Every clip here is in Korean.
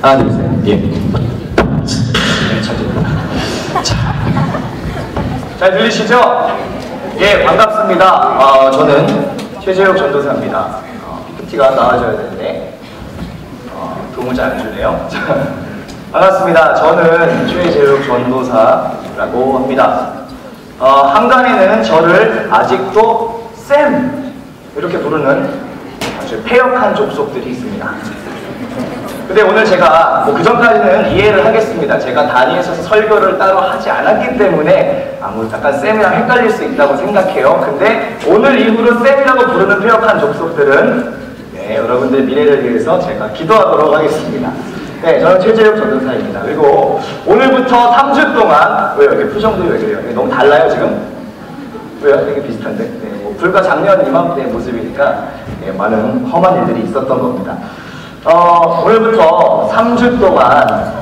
하나, 둘, 셋. 예. 잘 들리시죠? 예, 반갑습니다. 저는 최재욱 전도사입니다. PPT가 나와줘야 되는데 도움을 잘 안 주네요. 반갑습니다. 저는 최재욱 전도사라고 합니다. 한간에는 저를 아직도 쌤! 이렇게 부르는 아주 폐역한 족속들이 있습니다. 근데 오늘 제가 그 전까지는 이해를 하겠습니다. 제가 단위에서 설교를 따로 하지 않았기 때문에 약간 쌤이랑 헷갈릴 수 있다고 생각해요. 근데 오늘 이후로 쌤이라고 부르는 폐역한 족속들은 여러분들의 미래를 위해서 제가 기도하도록 하겠습니다. 네, 저는 최재욱 전도사입니다. 그리고 오늘부터 3주 동안 왜요? 이렇게 표정들이 왜 그래요? 너무 달라요 지금? 왜요? 되게 비슷한데? 네, 불과 작년 이맘때 모습이니까 많은 험한 일들이 있었던 겁니다. 오늘부터 3주 동안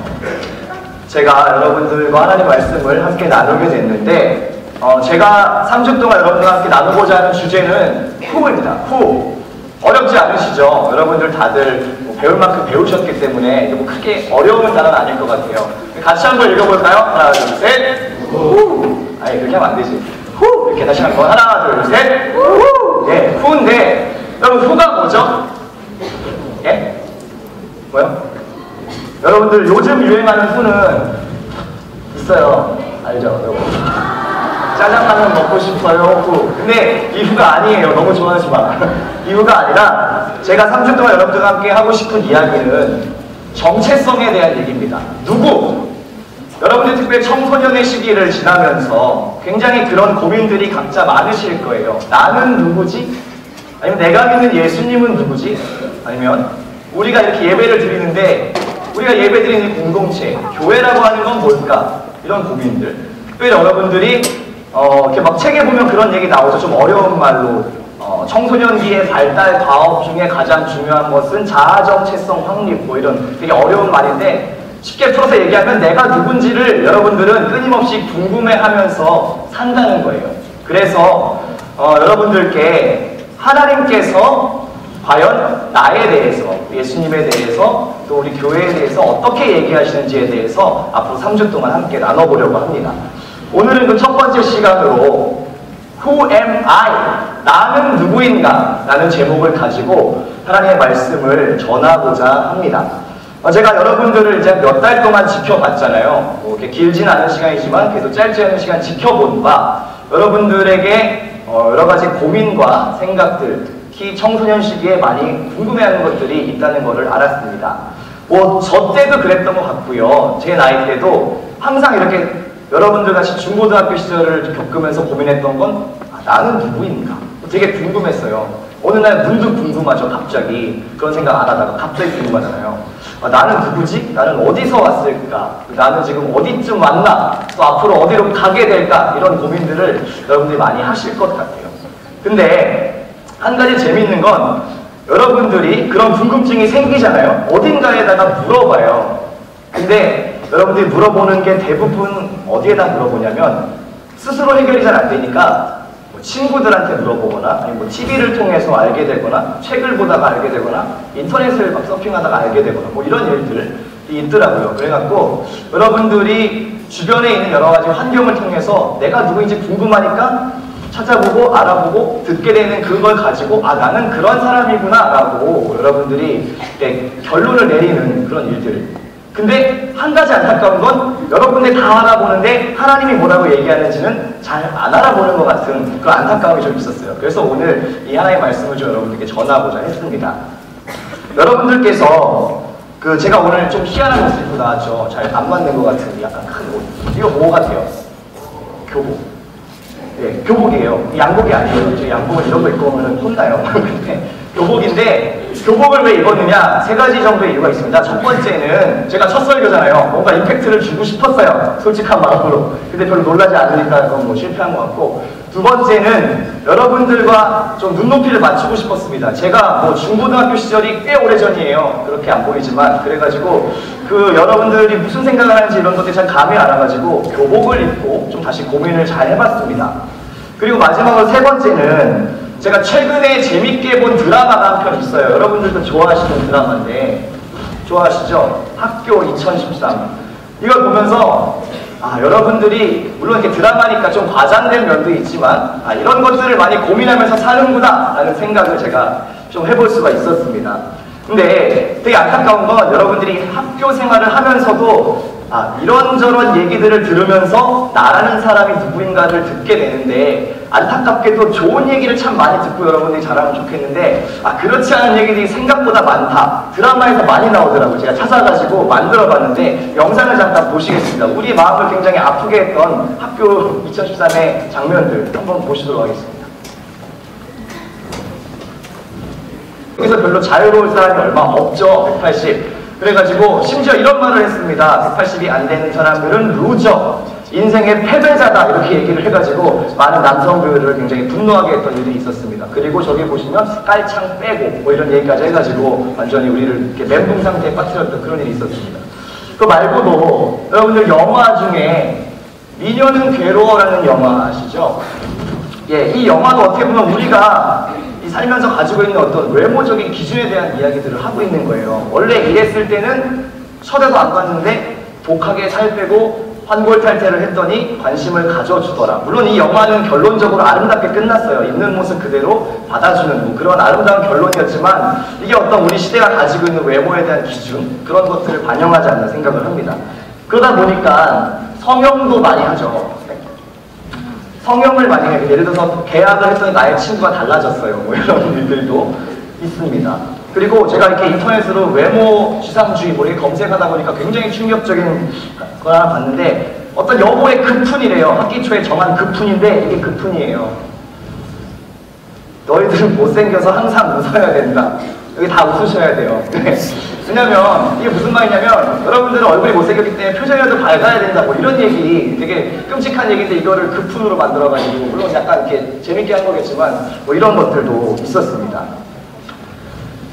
제가 여러분들과 하나님 말씀을 함께 나누게 됐는데 제가 3주 동안 여러분들과 함께 나누고자 하는 주제는 후입니다. 후. 어렵지 않으시죠? 여러분들 다들 배울 만큼 배우셨기 때문에 뭐 크게 어려운 단어는 아닐 것 같아요. 같이 한번 읽어볼까요? 하나, 둘, 셋. 후. 아니 그렇게 하면 안 되지. 후. 이렇게 다시 한번 하나, 둘, 셋. 후. 예, 후인데 여러분 후가 뭐죠? 예? 뭐요? 여러분들 요즘 유행하는 후는 있어요. 알죠? 여러분. 짜장라면 먹고 싶어요 후. 근데 이 후가 아니에요. 너무 좋아하지 마. 이 후가 아니라 제가 3주 동안 여러분들과 함께 하고 싶은 이야기는 정체성에 대한 얘기입니다. 누구? 여러분들 특별히 청소년의 시기를 지나면서 굉장히 그런 고민들이 각자 많으실 거예요. 나는 누구지? 아니면 내가 믿는 예수님은 누구지? 아니면 우리가 이렇게 예배를 드리는데 우리가 예배 드리는 공동체, 교회라고 하는 건 뭘까? 이런 고민들. 또 여러분들이 이렇게 막 책에 보면 그런 얘기 나오죠. 좀 어려운 말로 청소년기의 발달 과업 중에 가장 중요한 것은 자아정체성 확립 뭐 이런 되게 어려운 말인데 쉽게 풀어서 얘기하면 내가 누군지를 여러분들은 끊임없이 궁금해하면서 산다는 거예요. 그래서 여러분들께 하나님께서 과연 나에 대해서, 예수님에 대해서, 또 우리 교회에 대해서 어떻게 얘기하시는지에 대해서 앞으로 3주 동안 함께 나눠보려고 합니다. 오늘은 그 첫 번째 시간으로 Who am I? 나는 누구인가? 라는 제목을 가지고 하나님의 말씀을 전하고자 합니다. 제가 여러분들을 이제 몇 달 동안 지켜봤잖아요. 뭐 이렇게 길진 않은 시간이지만 그래도 짧지 않은 시간 지켜본 바 여러분들에게 여러 가지 고민과 생각들, 특히 청소년 시기에 많이 궁금해하는 것들이 있다는 것을 알았습니다. 뭐 저 때도 그랬던 것 같고요. 제 나이 때도 항상 이렇게 여러분들 같이 중고등학교 시절을 겪으면서 고민했던 건 나는 누구인가? 되게 궁금했어요. 어느 날 문득 궁금하죠. 갑자기 그런 생각 안 하다가 갑자기 궁금하잖아요. 나는 누구지? 나는 어디서 왔을까? 나는 지금 어디쯤 왔나? 또 앞으로 어디로 가게 될까? 이런 고민들을 여러분들이 많이 하실 것 같아요. 근데 한 가지 재미있는 건 여러분들이 그런 궁금증이 생기잖아요. 어딘가에다가 물어봐요. 근데 여러분들이 물어보는 게 대부분 어디에다 물어보냐면 스스로 해결이 잘 안 되니까 뭐 친구들한테 물어보거나 아니면 뭐 TV를 통해서 알게 되거나 책을 보다가 알게 되거나 인터넷을 막 서핑하다가 알게 되거나 뭐 이런 일들이 있더라고요. 그래갖고 여러분들이 주변에 있는 여러 가지 환경을 통해서 내가 누구인지 궁금하니까 찾아보고 알아보고 듣게 되는 그걸 가지고 나는 그런 사람이구나 라고 여러분들이 결론을 내리는 그런 일들. 근데 한 가지 안타까운 건 여러분들 다 알아보는데 하나님이 뭐라고 얘기하는지는 잘 안 알아보는 것 같은 그런 안타까움이 좀 있었어요. 그래서 오늘 이 하나님의 말씀을 좀 여러분들께 전하고자 했습니다. 여러분들께서 제가 오늘 좀 희한한 모습 입고 나왔죠. 잘 안 맞는 것 같은 약간 큰 옷. 이거 뭐 같아요? 교복. 네, 교복이에요. 양복이 아니에요. 이제 양복을 이런 거 입고 오면 혼나요. 근데 교복인데 교복을 왜 입었느냐? 세 가지 정도의 이유가 있습니다. 첫 번째는 제가 첫 설교잖아요. 뭔가 임팩트를 주고 싶었어요. 솔직한 마음으로. 근데 별로 놀라지 않으니까 그건 뭐 실패한 것 같고, 두 번째는 여러분들과 좀 눈높이를 맞추고 싶었습니다. 제가 뭐 중고등학교 시절이 꽤 오래전이에요. 그렇게 안 보이지만. 그래가지고 여러분들이 무슨 생각을 하는지 이런 것들이 잘 감이 안 와가지고 교복을 입고 좀 다시 고민을 잘 해봤습니다. 그리고 마지막으로 세 번째는 제가 최근에 재밌게 본 드라마가 한 편 있어요. 여러분들도 좋아하시는 드라마인데 좋아하시죠? 학교 2013. 이걸 보면서 여러분들이 물론 이렇게 드라마니까 좀 과장된 면도 있지만 이런 것들을 많이 고민하면서 사는구나 라는 생각을 제가 좀 해볼 수가 있었습니다. 근데 되게 안타까운 건 여러분들이 학교 생활을 하면서도 이런저런 얘기들을 들으면서 나라는 사람이 누구인가를 듣게 되는데, 안타깝게도 좋은 얘기를 참 많이 듣고 여러분들이 잘하면 좋겠는데 그렇지 않은 얘기들이 생각보다 많다. 드라마에서 많이 나오더라고요. 제가 찾아가지고 만들어봤는데 영상을 잠깐 보시겠습니다. 우리 마음을 굉장히 아프게 했던 학교 2013의 장면들 한번 보시도록 하겠습니다. 여기서 별로 자유로울 사람이 얼마 없죠. 180. 그래가지고 심지어 이런 말을 했습니다. 180이 안 되는 사람들은 루저, 인생의 패배자다, 이렇게 얘기를 해가지고 많은 남성 배우들을 굉장히 분노하게 했던 일이 있었습니다. 그리고 저기 보시면 깔창 빼고 뭐 이런 얘기까지 해가지고 완전히 우리를 이렇게 멘붕 상태에 빠뜨렸던 그런 일이 있었습니다. 그 말고도 여러분들 영화 중에 미녀는 괴로워라는 영화 아시죠? 예, 이 영화도 어떻게 보면 우리가 살면서 가지고 있는 어떤 외모적인 기준에 대한 이야기들을 하고 있는 거예요. 원래 이랬을 때는 쳐다도 안 봤는데 독하게 살 빼고 환골탈태를 했더니 관심을 가져주더라. 물론 이 영화는 결론적으로 아름답게 끝났어요. 있는 모습 그대로 받아주는 그런 아름다운 결론이었지만 이게 어떤 우리 시대가 가지고 있는 외모에 대한 기준, 그런 것들을 반영하지 않나 생각을 합니다. 그러다 보니까 성형도 많이 하죠. 성형을 많이 해요. 예를 들어서 계약을 했더니 나의 친구가 달라졌어요. 뭐 이런 일들도 있습니다. 그리고 제가 이렇게 인터넷으로 외모 지상주의 뭐 이렇게 검색하다 보니까 굉장히 충격적인 걸 하나 봤는데, 어떤 여고의 급훈이래요. 학기 초에 정한 급훈인데 이게 급훈이에요. 너희들은 못생겨서 항상 웃어야 된다. 여기 다 웃으셔야 돼요. 왜냐면 이게 무슨 말이냐면 여러분들은 얼굴이 못생겼기 때문에 표정이라도 밝아야 된다, 뭐 이런 얘기, 되게 끔찍한 얘기인데 이거를 급훈으로 만들어가지고, 물론 약간 이렇게 재밌게 한 거겠지만 뭐 이런 것들도 있었습니다.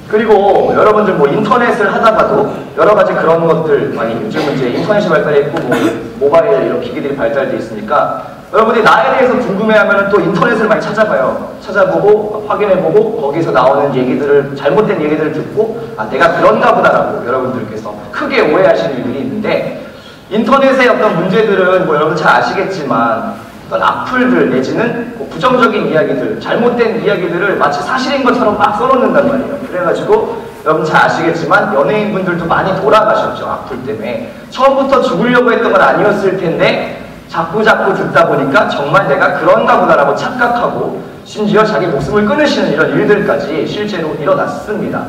그리고 여러분들 뭐 인터넷을 하다가도 여러 가지 그런 것들 많이, 요즘은 이제 인터넷이 발달했고 뭐 모바일 이런 기기들이 발달돼 있으니까 여러분들이 나에 대해서 궁금해하면 또 인터넷을 많이 찾아봐요. 찾아보고 확인해보고 거기서 나오는 얘기들을, 잘못된 얘기들을 듣고 내가 그런가 보다라고 여러분들께서 크게 오해하시는 일들이 있는데, 인터넷의 어떤 문제들은 뭐 여러분 잘 아시겠지만 어떤 악플들 내지는 뭐 부정적인 이야기들, 잘못된 이야기들을 마치 사실인 것처럼 막 써놓는단 말이에요. 그래가지고 여러분 잘 아시겠지만 연예인분들도 많이 돌아가셨죠. 악플 때문에. 처음부터 죽으려고 했던 건 아니었을 텐데 자꾸 듣다 보니까 정말 내가 그런가 보다라고 착각하고 심지어 자기 목숨을 끊으시는 이런 일들까지 실제로 일어났습니다.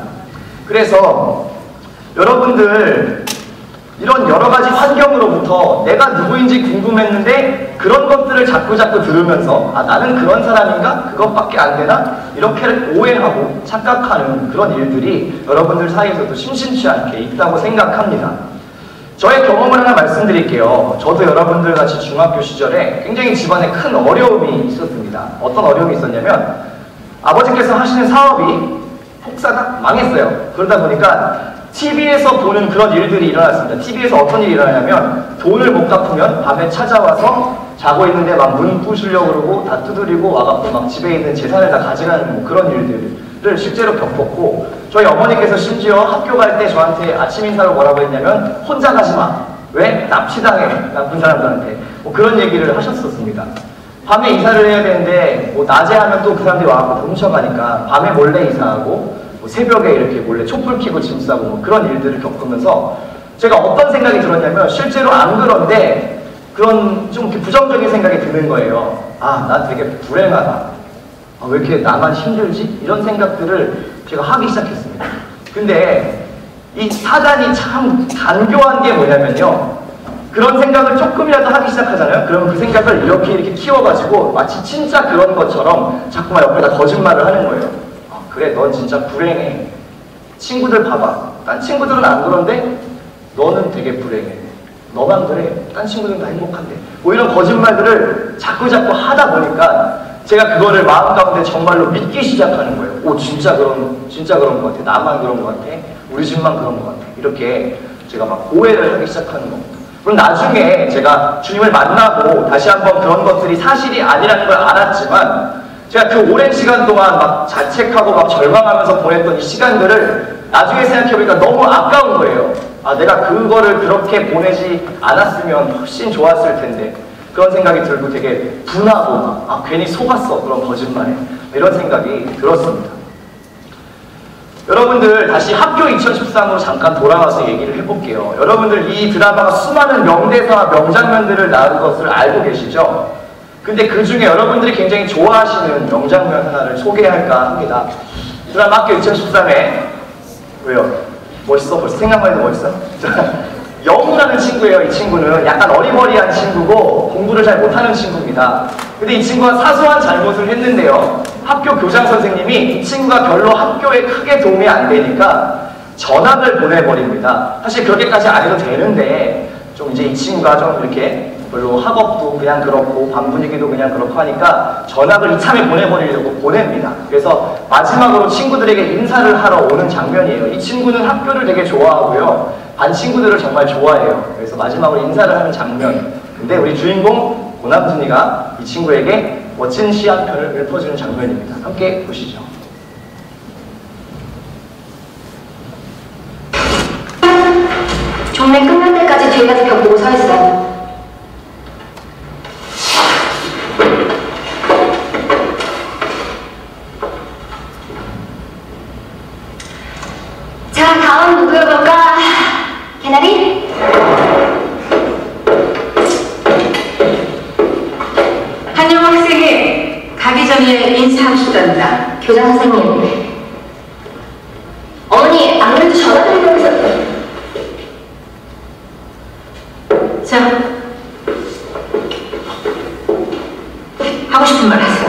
그래서 여러분들 이런 여러 가지 환경으로부터 내가 누구인지 궁금했는데 그런 것들을 자꾸 들으면서 나는 그런 사람인가? 그것밖에 안 되나? 이렇게 오해하고 착각하는 그런 일들이 여러분들 사이에서도 심심치 않게 있다고 생각합니다. 저의 경험을 하나 말씀드릴게요. 저도 여러분들 같이 중학교 시절에 굉장히 집안에 큰 어려움이 있었습니다. 어떤 어려움이 있었냐면 아버지께서 하시는 사업이 폭사가 망했어요. 그러다 보니까 TV에서 보는 그런 일들이 일어났습니다. TV에서 어떤 일이 일어나냐면 돈을 못 갚으면 밤에 찾아와서 자고 있는데 막 문 부수려고 그러고 다 두드리고 와갖고 막 집에 있는 재산을 다 가져가는 뭐 그런 일들을 실제로 겪었고, 저희 어머니께서 심지어 학교 갈 때 저한테 아침 인사로 뭐라고 했냐면 혼자 가지 마. 왜? 납치당해. 나쁜 사람들한테. 뭐 그런 얘기를 하셨었습니다. 밤에 이사를 해야 되는데 뭐 낮에 하면 또 그 사람들이 와갖고 훔쳐가니까 밤에 몰래 이사하고 새벽에 이렇게 몰래 촛불 켜고 짐 싸고 뭐 그런 일들을 겪으면서 제가 어떤 생각이 들었냐면, 실제로 안 그런데 그런 좀 부정적인 생각이 드는 거예요. 나 되게 불행하다. 왜 이렇게 나만 힘들지? 이런 생각들을 제가 하기 시작했습니다. 근데 이 사단이 참 간교한 게 뭐냐면요, 그런 생각을 조금이라도 하기 시작하잖아요. 그러면 그 생각을 이렇게 키워가지고 마치 진짜 그런 것처럼 자꾸만 옆에다 거짓말을 하는 거예요. 그래, 넌 진짜 불행해. 친구들 봐봐. 딴 친구들은 안 그런데 너는 되게 불행해. 너만 그래. 딴 친구들은 다 행복한데. 뭐 이런 거짓말들을 자꾸 하다 보니까 제가 그거를 마음 가운데 정말로 믿기 시작하는 거예요. 진짜 그런 것 같아. 나만 그런 것 같아. 우리 집만 그런 것 같아. 이렇게 제가 막 오해를 하기 시작하는 겁니다. 그럼 나중에 제가 주님을 만나고 다시 한번 그런 것들이 사실이 아니라는 걸 알았지만, 제가 그 오랜 시간 동안 막 자책하고 막 절망하면서 보냈던 이 시간들을 나중에 생각해보니까 너무 아까운 거예요. 아, 내가 그거를 그렇게 보내지 않았으면 훨씬 좋았을 텐데. 그런 생각이 들고 되게 분하고, 아, 괜히 속았어. 그런 거짓말에. 이런 생각이 들었습니다. 여러분들 다시 학교 2013으로 잠깐 돌아와서 얘기를 해볼게요. 여러분들 이 드라마가 수많은 명대사와 명장면들을 낳은 것을 알고 계시죠? 근데 그 중에 여러분들이 굉장히 좋아하시는 명장면 하나를 소개할까 합니다. 드라마 학교 2013에 왜요? 멋있어? 벌써 생각만 해도 멋있어? 영우라는 친구예요. 이 친구는 약간 어리버리한 친구고 공부를 잘 못하는 친구입니다. 근데 이 친구가 사소한 잘못을 했는데요. 학교 교장 선생님이 이 친구가 별로 학교에 크게 도움이 안 되니까 전학을 보내버립니다. 사실 그렇게까지 안 해도 되는데 좀 이제 이 친구가 좀 이렇게 별로 학업도 그냥 그렇고 반 분위기도 그냥 그렇고 하니까 전학을 이참에 보내버리려고 보냅니다. 그래서 마지막으로 친구들에게 인사를 하러 오는 장면이에요. 이 친구는 학교를 되게 좋아하고요. 반 친구들을 정말 좋아해요. 그래서 마지막으로 인사를 하는 장면. 근데 우리 주인공 고남순이가 이 친구에게 멋진 시 한 편을 읊어주는 장면입니다. 함께 보시죠. 정례 끝날 때까지 뒤에 가서 벽 보고 서 있어. 자, 다음 누구여볼까? 개나리? 한영 학생이 가기 전에 인사하시던다. 교장 선생님. 어머니, 아무래도 전화 드리려고 해서. 자, 하고 싶은 말 하세요.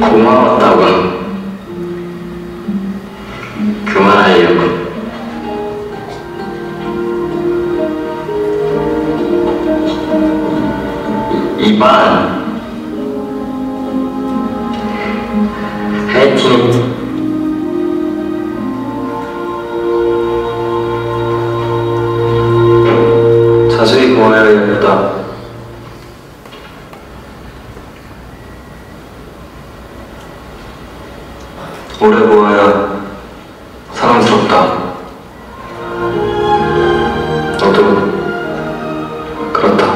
고마웠다고 그만하려고. 이반 화이팅. 자세히 고마워야겠다. 오래 보아야 사랑스럽다. 너도 그렇다.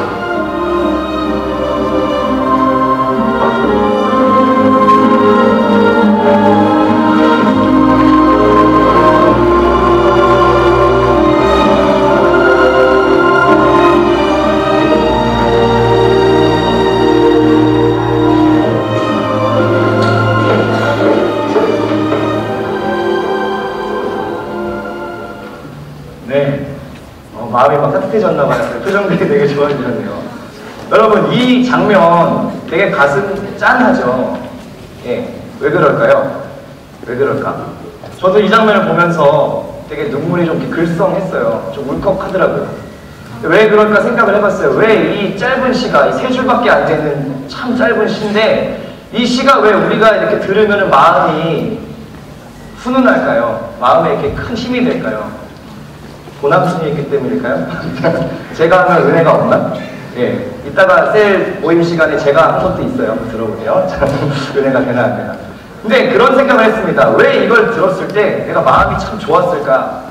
네, 마음이 막 따뜻해졌나 봐요. 표정들이 되게 좋아지셨네요. 여러분, 이 장면 되게 가슴 짠하죠? 예, 왜 그럴까요? 왜 그럴까? 저도 이 장면을 보면서 되게 눈물이 좀 이렇게 글썽했어요. 좀 울컥하더라고요. 왜 그럴까 생각을 해봤어요. 왜 이 짧은 시가, 이 세 줄밖에 안 되는 참 짧은 시인데 이 시가 왜 우리가 이렇게 들으면 마음이 훈훈할까요? 마음에 이렇게 큰 힘이 될까요? 고남순이 있기 때문일까요? 제가 하면 은혜가 없나? 예, 이따가 셀 모임 시간에 제가 한 것도 있어요. 한번 들어보세요. 은혜가 되나 안 되나. 근데 그런 생각을 했습니다. 왜 이걸 들었을 때 내가 마음이 참 좋았을까?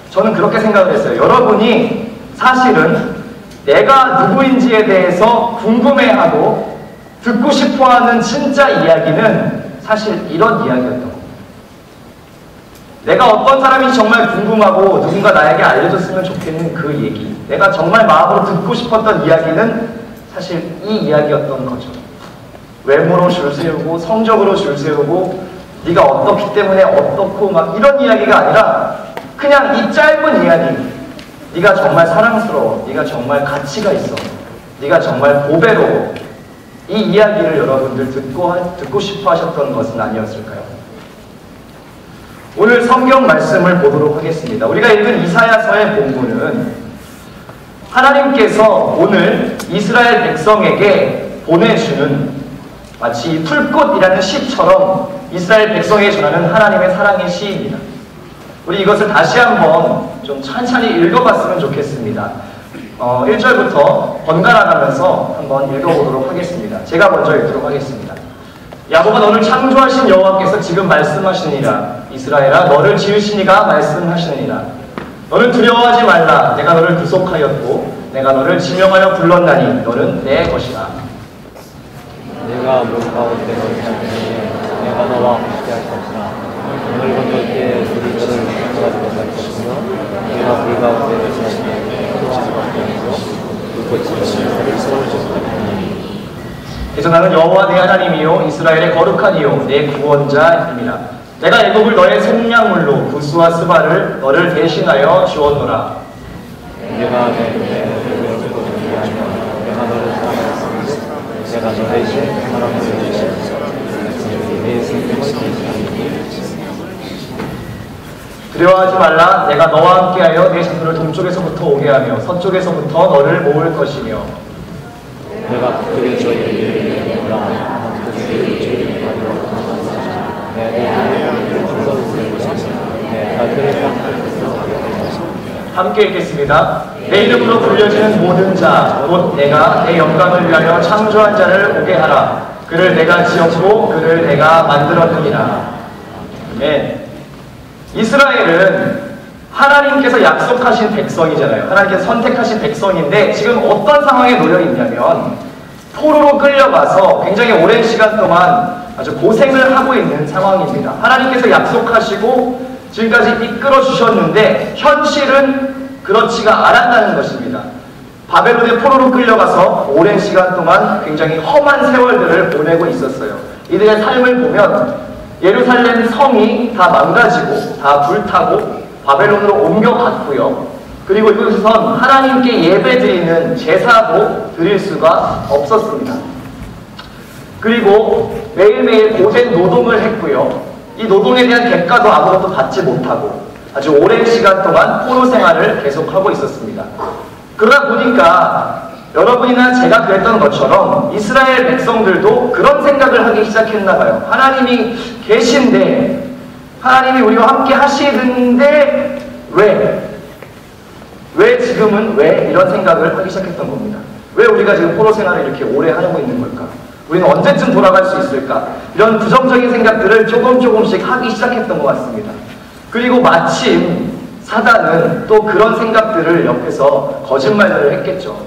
저는 그렇게 생각을 했어요. 여러분이 사실은 내가 누구인지에 대해서 궁금해하고 듣고 싶어하는 진짜 이야기는 사실 이런 이야기였던 거예요. 내가 어떤 사람인지 정말 궁금하고 누군가 나에게 알려줬으면 좋겠는 그 얘기, 내가 정말 마음으로 듣고 싶었던 이야기는 사실 이 이야기였던 거죠. 외모로 줄 세우고 성적으로 줄 세우고 네가 어떻기 때문에 어떻고 막 이런 이야기가 아니라 그냥 이 짧은 이야기, 네가 정말 사랑스러워, 네가 정말 가치가 있어, 네가 정말 보배로워, 이 이야기를 여러분들 듣고 싶어 하셨던 것은 아니었을까요? 오늘 성경 말씀을 보도록 하겠습니다. 우리가 읽은 이사야서의 본문은 하나님께서 오늘 이스라엘 백성에게 보내주는 마치 이 풀꽃이라는 시처럼 이스라엘 백성에게 전하는 하나님의 사랑의 시입니다. 우리 이것을 다시 한번 좀 천천히 읽어봤으면 좋겠습니다. 1절부터 번갈아가면서 한번 읽어보도록 하겠습니다. 제가 먼저 읽도록 하겠습니다. 야곱아, 너를 창조하신 여호와께서 지금 말씀하시니라. 이스라엘아, 너를 지으시니가 말씀하시느니라. 너는 두려워하지 말라. 내가 너를 구속하였고 내가 너를 지명하여 불렀나니 너는 내 것이라. 내가 물 가운데 너를 찾으니 내가 너와 함께할 것이라. 오늘 건널 때에 둘이 너를 가져가지 못할 것이며 내가 물 가운데 너를 찾으니 포도하지 못하고 불꽃이 너를 세워줄 것이니. 그래서 나는 여호와 내 하나님이요 이스라엘의 거룩한 이요 내 구원자입니다. 내가 애굽을 너의 생명물로 구스와 스바를 너를 대신하여 주었노라. 내가 내 눈을 보지 아니하며 내가 너를 사랑하였으니 내가 너 대신 사랑을 주시옵소서. 내 생명을 대신하니. 두려워하지 말라. 내가 너와 함께하여 내 자손을 동쪽에서부터 오게 하며 서쪽에서부터 너를 모을 것이며 내가 그들을 저희에게 몰라 그들을 저희에게 함께 읽겠습니다. 내 이름으로 불려지는 모든 자, 곧 내가 내 영광을 위하여 창조한 자를 오게 하라. 그를 내가 지었고 그를 내가 만들었느니라. 네. 이스라엘은 하나님께서 약속하신 백성이잖아요. 하나님께서 선택하신 백성인데 지금 어떤 상황에 놓여 있냐면 포로로 끌려가서 굉장히 오랜 시간 동안 아주 고생을 하고 있는 상황입니다. 하나님께서 약속하시고 지금까지 이끌어 주셨는데 현실은 그렇지가 않았다는 것입니다. 바벨론의 포로로 끌려가서 오랜 시간 동안 굉장히 험한 세월들을 보내고 있었어요. 이들의 삶을 보면 예루살렘 성이 다 망가지고 다 불타고 바벨론으로 옮겨갔고요. 그리고 이곳에선 하나님께 예배드리는 제사도 드릴 수가 없었습니다. 그리고 매일매일 고된 노동을 했고요. 이 노동에 대한 대가도 아무것도 받지 못하고 아주 오랜 시간 동안 포로 생활을 계속하고 있었습니다. 그러다 보니까 여러분이나 제가 그랬던 것처럼 이스라엘 백성들도 그런 생각을 하기 시작했나 봐요. 하나님이 계신데 하나님이 우리와 함께 하시는데 왜 지금은 왜 이런 생각을 하기 시작했던 겁니다. 왜 우리가 지금 포로 생활을 이렇게 오래 하고 있는 걸까? 우리는 언제쯤 돌아갈 수 있을까? 이런 부정적인 생각들을 조금씩 하기 시작했던 것 같습니다. 그리고 마침 사단은 또 그런 생각들을 옆에서 거짓말들을 했겠죠.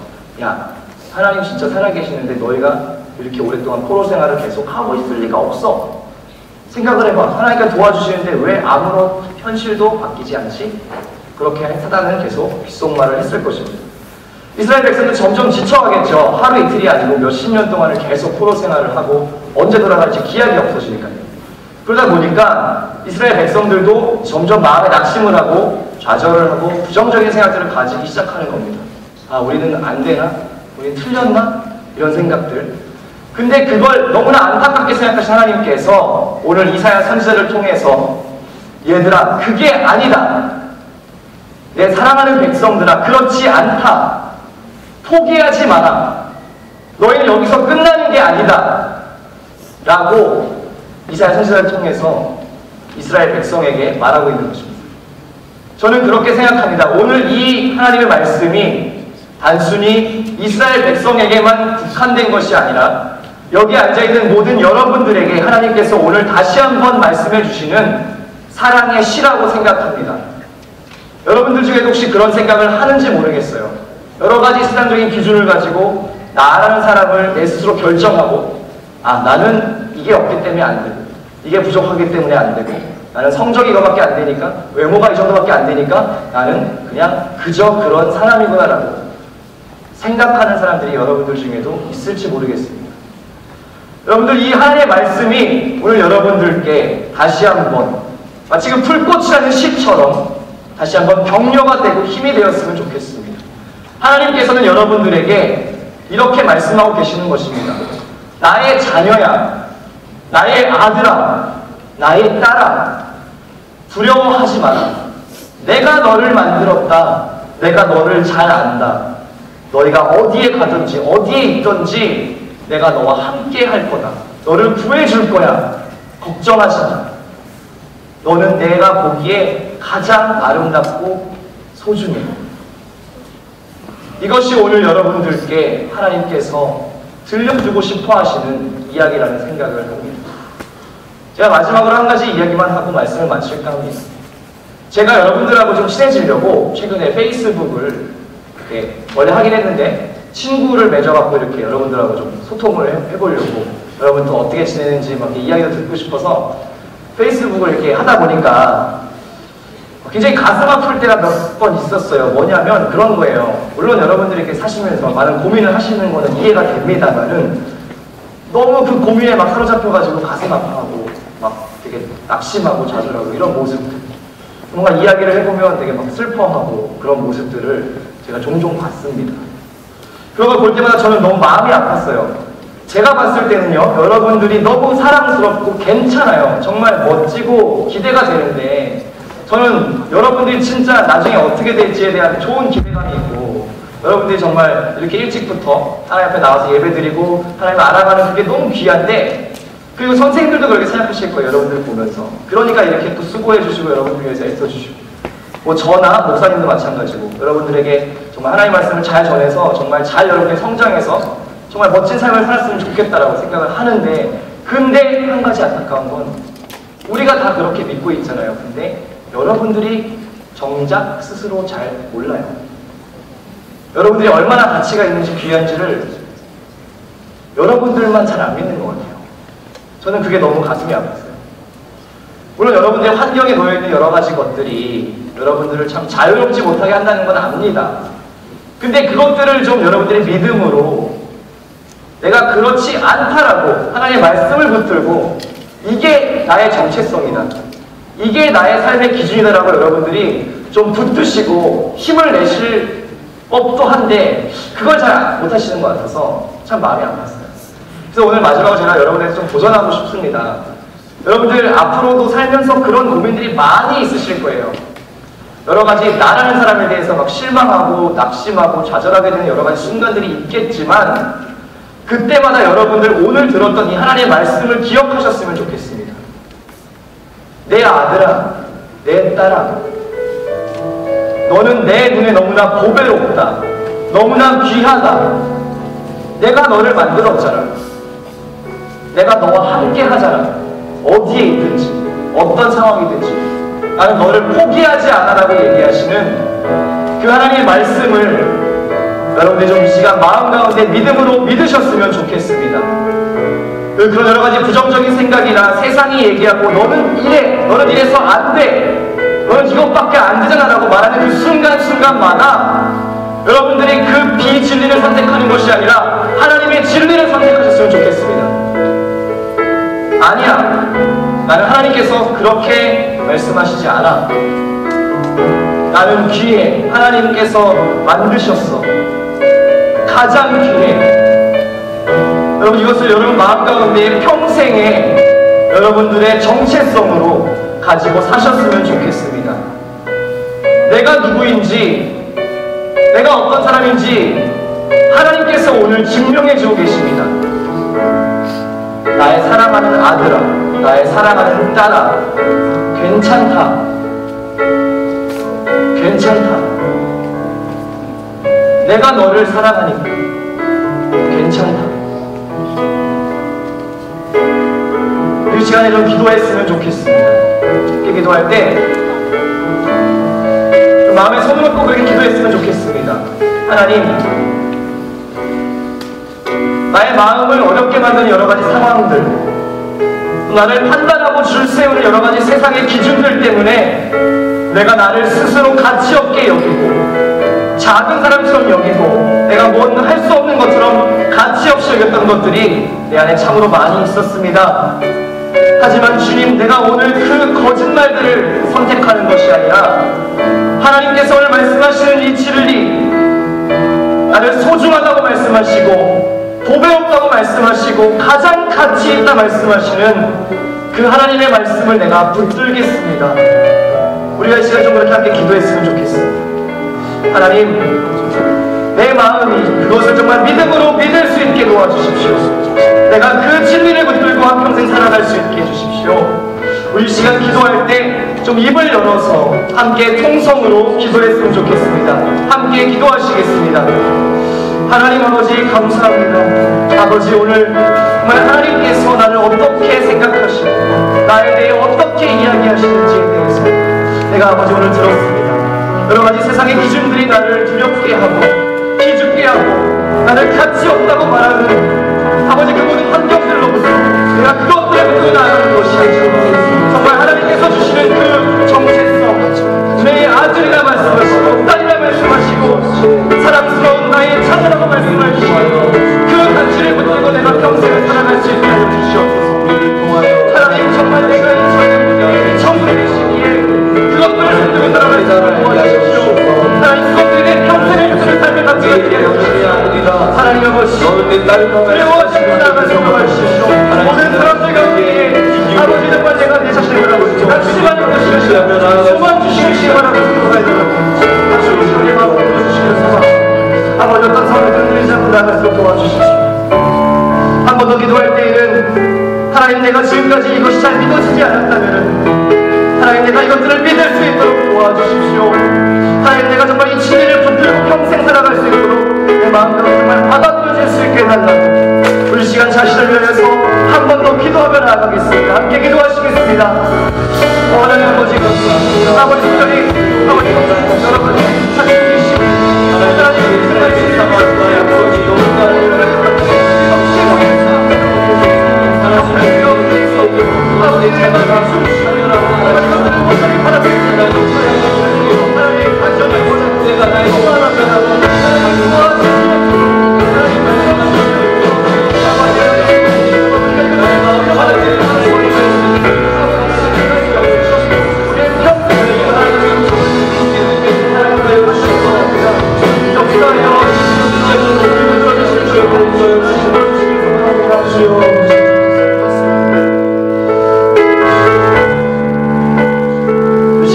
야, 하나님 진짜 살아계시는데 너희가 이렇게 오랫동안 포로 생활을 계속 하고 있을 리가 없어. 생각을 해봐. 하나님께서 도와주시는데 왜 아무런 현실도 바뀌지 않지? 그렇게 사단은 계속 귓속말을 했을 것입니다. 이스라엘 백성은 점점 지쳐가겠죠. 하루 이틀이 아니고 몇십 년 동안을 계속 포로 생활을 하고 언제 돌아갈지 기약이 없어지니까요. 그러다 보니까 이스라엘 백성들도 점점 마음에 낙심을 하고 좌절을 하고 부정적인 생각들을 가지기 시작하는 겁니다. 아, 우리는 안 되나? 우리는 틀렸나? 이런 생각들. 근데 그걸 너무나 안타깝게 생각하신 하나님께서 오늘 이사야 선지자를 통해서 얘들아, 그게 아니다. 내 사랑하는 백성들아, 그렇지 않다. 포기하지 마라. 너희는 여기서 끝나는 게 아니다. 라고 이사야 선지자를 통해서 이스라엘 백성에게 말하고 있는 것입니다. 저는 그렇게 생각합니다. 오늘 이 하나님의 말씀이 단순히 이스라엘 백성에게만 국한된 것이 아니라 여기 앉아있는 모든 여러분들에게 하나님께서 오늘 다시 한번 말씀해 주시는 사랑의 시라고 생각합니다. 여러분들 중에도 혹시 그런 생각을 하는지 모르겠어요. 여러 가지 세상적인 기준을 가지고 나라는 사람을 내 스스로 결정하고 아, 나는 이게 없기 때문에 안 되고 이게 부족하기 때문에 안 되고 나는 성적이 이거밖에 안 되니까 외모가 이 정도밖에 안 되니까 나는 그냥 그저 그런 사람이구나 라고 생각하는 사람들이 여러분들 중에도 있을지 모르겠습니다. 여러분들 이 하나님의 말씀이 오늘 여러분들께 다시 한번 마치 그 풀꽃이라는 시처럼 다시 한번 격려가 되고 힘이 되었으면 좋겠습니다. 하나님께서는 여러분들에게 이렇게 말씀하고 계시는 것입니다. 나의 자녀야, 나의 아들아, 나의 딸아, 두려워하지 마라. 내가 너를 만들었다. 내가 너를 잘 안다. 너희가 어디에 가든지 어디에 있든지 내가 너와 함께 할 거다. 너를 구해줄 거야. 걱정하지 마. 너는 내가 보기에 가장 아름답고 소중해. 이것이 오늘 여러분들께 하나님께서 들려주고 싶어 하시는 이야기라는 생각을 합니다. 제가 마지막으로 한 가지 이야기만 하고 말씀을 마칠까 합니다. 제가 여러분들하고 좀 친해지려고 최근에 페이스북을 이렇게 원래 하긴 했는데 친구를 맺어갖고 이렇게 여러분들하고 좀 소통을 해보려고 여러분 또 어떻게 지내는지 막 이야기도 듣고 싶어서 페이스북을 이렇게 하다 보니까 굉장히 가슴 아플 때가 몇 번 있었어요. 뭐냐면 그런 거예요. 물론 여러분들이 이렇게 사시면서 많은 고민을 하시는 거는 이해가 됩니다만은 너무 그 고민에 막 사로잡혀가지고 가슴 아파하고 막 되게 낙심하고 좌절하고 이런 모습들, 뭔가 이야기를 해보면 되게 막 슬퍼하고 그런 모습들을 제가 종종 봤습니다. 그런 걸 볼 때마다 저는 너무 마음이 아팠어요. 제가 봤을 때는요, 여러분들이 너무 사랑스럽고 괜찮아요. 정말 멋지고 기대가 되는데 저는 여러분들이 진짜 나중에 어떻게 될지에 대한 좋은 기대감이 있고 여러분들이 정말 이렇게 일찍부터 하나님 앞에 나와서 예배드리고 하나님을 알아가는 그게 너무 귀한데, 그리고 선생님들도 그렇게 생각하실 거예요. 여러분들 보면서. 그러니까 이렇게 또 수고해 주시고 여러분들 위해서 애써주시고, 뭐 저나 목사님도 마찬가지고 여러분들에게 정말 하나님의 말씀을 잘 전해서 정말 잘 여러분이 성장해서 정말 멋진 삶을 살았으면 좋겠다라고 생각을 하는데, 근데 한 가지 안타까운 건 우리가 다 그렇게 믿고 있잖아요. 근데 여러분들이 정작 스스로 잘 몰라요. 여러분들이 얼마나 가치가 있는지 귀한지를 여러분들만 잘 안 믿는 것 같아요. 저는 그게 너무 가슴이 아팠어요. 물론 여러분들의 환경에 놓여있는 여러 가지 것들이 여러분들을 참 자유롭지 못하게 한다는 건 압니다. 근데 그것들을 좀 여러분들의 믿음으로 내가 그렇지 않다라고 하나님의 말씀을 붙들고 이게 나의 정체성이다, 이게 나의 삶의 기준이다라고 여러분들이 좀 붙드시고 힘을 내실 법도 한데 그걸 잘 못하시는 것 같아서 참 마음이 아팠어요. 그래서 오늘 마지막으로 제가 여러분에게 좀 도전하고 싶습니다. 여러분들 앞으로도 살면서 그런 고민들이 많이 있으실 거예요. 여러 가지 나라는 사람에 대해서 막 실망하고 낙심하고 좌절하게 되는 여러 가지 순간들이 있겠지만 그때마다 여러분들 오늘 들었던 이 하나님의 말씀을 기억하셨으면 좋겠습니다. 내 아들아, 내 딸아, 너는 내 눈에 너무나 보배롭다, 너무나 귀하다. 내가 너를 만들었잖아. 내가 너와 함께 하잖아. 어디에 있든지 어떤 상황이든지 나는 너를 포기하지 않아라고 얘기하시는 그 하나님의 말씀을 여러분들 좀 이 시간 마음 가운데 믿음으로 믿으셨으면 좋겠습니다. 그런 여러 가지 부정적인 생각이나 세상이 얘기하고 너는 이래, 너는 이래서 안 돼, 너는 이것밖에 안 되잖아 라고 말하는 그 순간순간마다 여러분들이 그 비진리를 선택하는 것이 아니라 하나님의 진리를 선택하셨으면 좋겠습니다. 아니야, 나는 하나님께서 그렇게 말씀하시지 않아. 나는 귀해. 하나님께서 만드셨어. 가장 귀해. 여러분, 이것을 여러분 마음 가운데 평생에 여러분들의 정체성으로 가지고 사셨으면 좋겠습니다. 내가 누구인지, 내가 어떤 사람인지 하나님께서 오늘 증명해 주고 계십니다. 나의 사랑하는 아들아, 나의 사랑하는 딸아, 괜찮다. 괜찮다. 내가 너를 사랑하니까 괜찮다. 이 시간에 좀 기도했으면 좋겠습니다. 이렇게 기도할 때 마음에 손을 얹고 그렇게 기도했으면 좋겠습니다. 하나님, 나의 마음을 어렵게 만드는 여러 가지 상황들, 나를 판단하고 줄 세우는 여러 가지 세상의 기준들 때문에 내가 나를 스스로 가치 없게 여기고 작은 사람처럼 여기고 내가 뭔 할 수 없는 것처럼 가치 없이 여겼던 것들이 내 안에 참으로 많이 있었습니다. 하지만 주님, 내가 오늘 그 거짓말들을 선택하는 것이 아니라 하나님께서 오늘 말씀하시는 이 진리, 나를 소중하다고 말씀하시고 보배롭다고 말씀하시고 가장 가치 있다 말씀하시는 그 하나님의 말씀을 내가 붙들겠습니다. 우리가 이 시간 좀 그렇게 함께 기도했으면 좋겠습니다. 하나님, 내 마음이 그것을 정말 믿음으로 믿을 수 있게 도와주십시오. 내가 그 진리를 붙들고 한평생 살아갈 수 있게 해주십시오. 우리 시간 기도할 때 좀 입을 열어서 함께 통성으로 기도했으면 좋겠습니다. 함께 기도하시겠습니다. 하나님 아버지 감사합니다. 아버지 오늘 정말 하나님께서 나를 어떻게 생각하시고 나에 대해 어떻게 이야기하시는지에 대해서 내가 아버지 오늘 들었습니다. 여러 가지 세상의 기준들이 나를 두렵게 하고 기죽게 하고 나를 가치 없다고 말하는 아버지 그 모든 환경들로부터 내가 그것 때문에 나아가는 것이 아니죠. 정말 하나님께서 주시는 그 정체성, 내 아들이라 말씀하시고 딸이라 말씀하시고 사랑스러운 나의 자녀라고 말씀하시고 그 가치를 붙들고 내가 평생을 살아갈 수 있게 하여 주시옵소서. 하나님 정말 내가 이 자녀분이 청소년 시기에 그것들을 붙들고 살아갈 수 있게 도와주십시오. 하나님 그것들이 내 평생을 붙들고 삶을 갖게 하여 주시옵소서. 하나님 아버지 두려워하시고 나아갈 수 있게 하십시오. 모든 사람들 가운데 아버지 정말 내가 내 자신을 바라보시고 낙심하는 것이 소망 주시길 바라보시고 아버지 우리의 마음을 불러주시길 소망 아버지 어떤 사람을 흔들리지 않고 나아갈 수 있도록 도와주십시오. 한 번 더 기도할 때에는 하나님 내가 지금까지 이것이 잘 믿어지지 않았다면 하나님 내가 이것들을 믿을 수 있도록 도와주십시오. 하나님 내가 정말 이 진리를 붙들고 평생 살아갈 수 있도록 내 마음대로 정말 받아들여질 수 있게 해달라고 우리 시간 자신을 위해서 한 번 더 기도하며 나아가겠습니다. 함께 기도하시겠습니다. 하나님 아버지 감사합니다. 아버지 특별히 아버지 감사합니다. 여러분 자신이시고 하나님 생각하십니다. 아버지 아버지 제발 주시옵소서. 하나님 바라봅니다. 하나님 간절히 보자 내가 나의 소원합니다.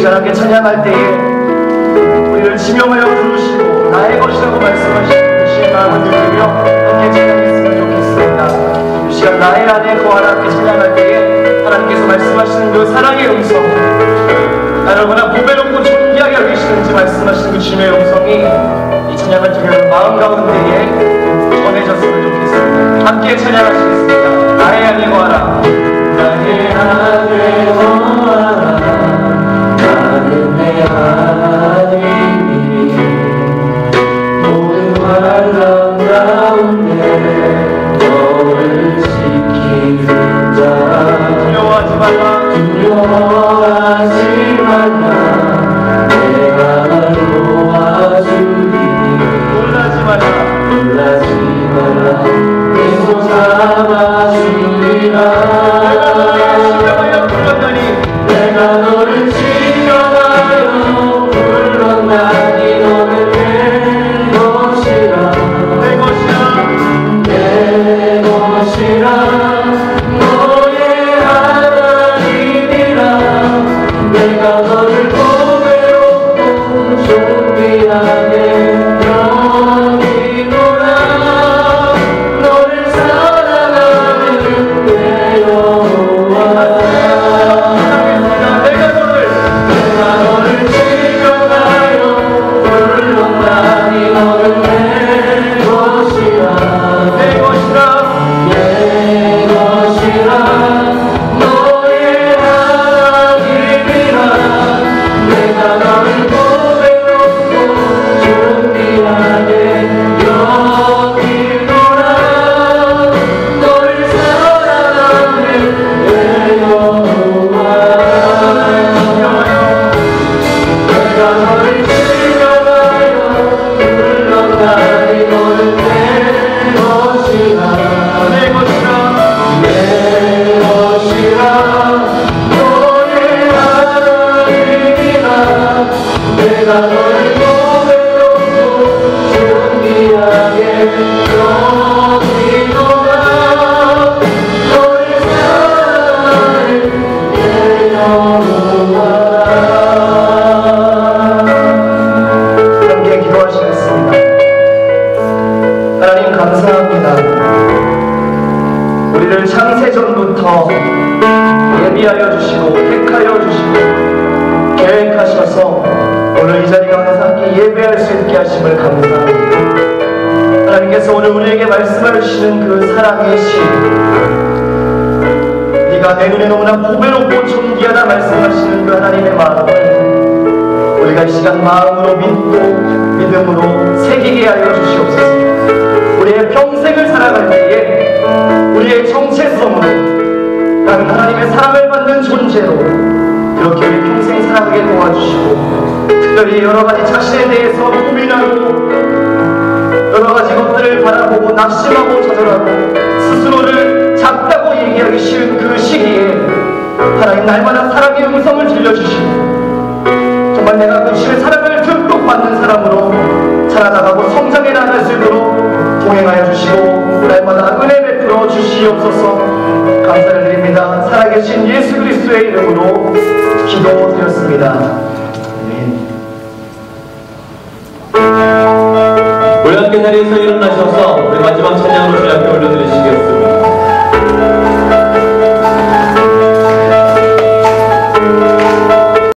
함께 찬양할 때에 우리를 지명하여 부르시고 나의 것이라고 말씀하시고 주신 마음을 누리며 함께 찬양했으면 좋겠습니다. 이 시간 나의 안에 거하라 함께 찬양할 때에 하나님께서 말씀하시는 그 사랑의 음성 얼마나 보배롭고 존귀하게 여기시는지 말씀하시는 그 주님의 음성이 이 찬양을 통해 마음 가운데에 전해졌으면 좋겠습니다. 함께 찬양하시겠습니다. 나의 안에 거하라 나의 안에 거하라 내 하나님이 모든 환란 가운데 너를 지키는 자 두려워하지 말라 내가 널 도와주리니 놀라지 마라 내 손 잡아주리라 내가 너를 지켜가요 불렀나니 너는 내 것이라 너의 하나님이라 내가 너를 보배롭고 존귀하게 여기노라 너를 사랑하는 내 여호와 예비하여 주시고 택하여 주시고 계획하셔서 오늘 이 자리가 와서 함께 예배할 수 있게 하심을 감사합니다. 하나님께서 오늘 우리에게 말씀해 주시는 그 사랑의 시, 네가 내 눈에 너무나 보배롭고 존귀하다 말씀하시는 그 하나님의 마음을 우리가 이 시간 마음으로 믿고 믿음으로 새기게 하여 주시옵소서. 우리의 평생을 살아갈 때에 우리의 정체성으로 나는 하나님의 사랑을 받는 존재로 그렇게 우리 평생 살아가게 도와주시고, 특별히 여러가지 자신에 대해서 고민하고 여러가지 것들을 바라보고 낙심하고 좌절하고 스스로를 작다고 얘기하기 쉬운 그 시기에 하나님 날마다 사랑의 음성을 들려주시고 정말 내가 그 주의 사랑을 듬뿍 받는 사람으로 자라나가고 성장해 나갈 수 있도록 동행하여 주시고 날마다 은혜 베풀어 주시옵소서. 감사를 드립니다. 살아계신 예수 그리스도의 이름으로 기도드렸습니다. 아멘. 우리 함께 자리에서 일어나셔서 우리 마지막 찬양으로 주님 앞에 올려드리시겠습니다.